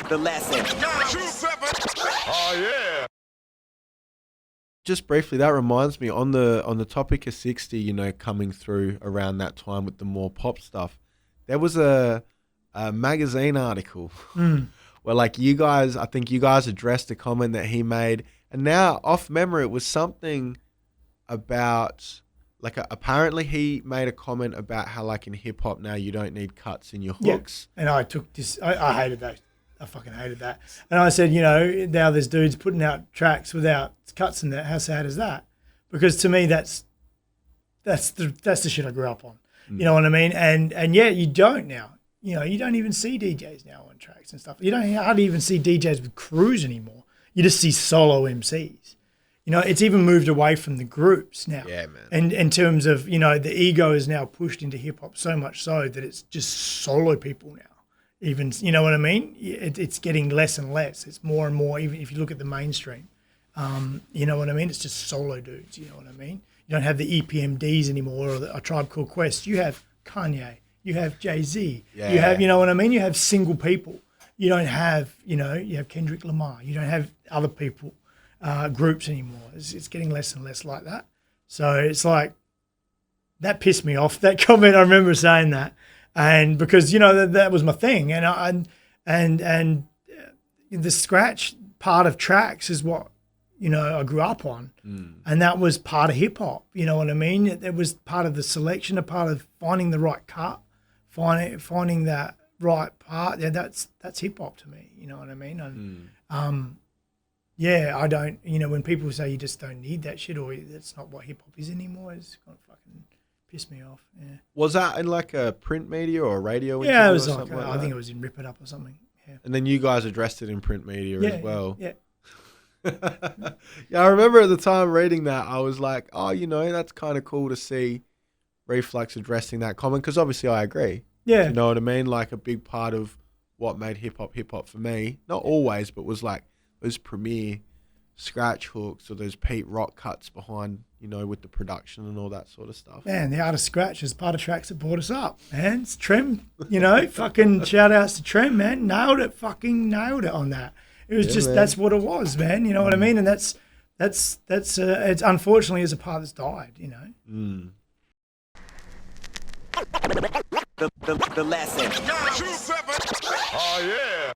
The lesson. Oh yeah. Just briefly, that reminds me on the topic of 60, you know, coming through around that time with the more pop stuff. There was a magazine article where, like, I think you guys addressed a comment that he made, and now off memory, it was something about, like, apparently he made a comment about how, like, in hip hop now you don't need cuts in your hooks. Yeah. And I took this. I hated that. I fucking hated that. And I said, you know, now there's dudes putting out tracks without cuts in that. How sad is that? Because to me, that's the shit I grew up on. You know what I mean? And yeah, you don't now. You know, you don't even see DJs now on tracks and stuff. You don't hardly even see DJs with crews anymore. You just see solo MCs. You know, it's even moved away from the groups now. Yeah, man. And in terms of, you know, the ego is now pushed into hip hop so much so that it's just solo people now. Even, you know what I mean? It's getting less and less. It's more and more, even if you look at the mainstream. You know what I mean? It's just solo dudes, you know what I mean? You don't have the EPMDs anymore or A Tribe Called Quest. You have Kanye. You have Jay-Z. Yeah. You have, you know what I mean? You have single people. You don't have, you know, you have Kendrick Lamar. You don't have other people, groups anymore. It's getting less and less like that. So it's like, that pissed me off, that comment. I remember saying that. And because, you know, that was my thing. And the scratch part of tracks is what, you know, I grew up on. And that was part of hip hop. You know what I mean? It was part of the selection, a part of finding the right cut, finding that right part. Yeah, that's hip hop to me. You know what I mean? And yeah, I don't, you know, when people say you just don't need that shit or that's not what hip hop is anymore, it's kind of fucking pissed me off. Yeah. Was that in like a print media or a radio? Yeah, it was like I think it was in Rip It Up or something. Yeah. And then you guys addressed it in print media as well. Yeah. Yeah, I remember at the time reading that, I was like, oh, you know, that's kind of cool to see Reflux addressing that comment, because obviously I agree. Yeah. You know what I mean? Like, a big part of what made hip hop for me, not always, but was like those premier scratch hooks or those Pete rock cuts behind, you know, with the production and all that sort of stuff. Man, the art of scratch is part of tracks that brought us up, man. It's Trem, you know, fucking shout outs to Trem, man. Nailed it on that. It was just, man. That's what it was, man. You know what I mean? And that's it's unfortunately is a part that's died, you know. The lesson. Oh yeah.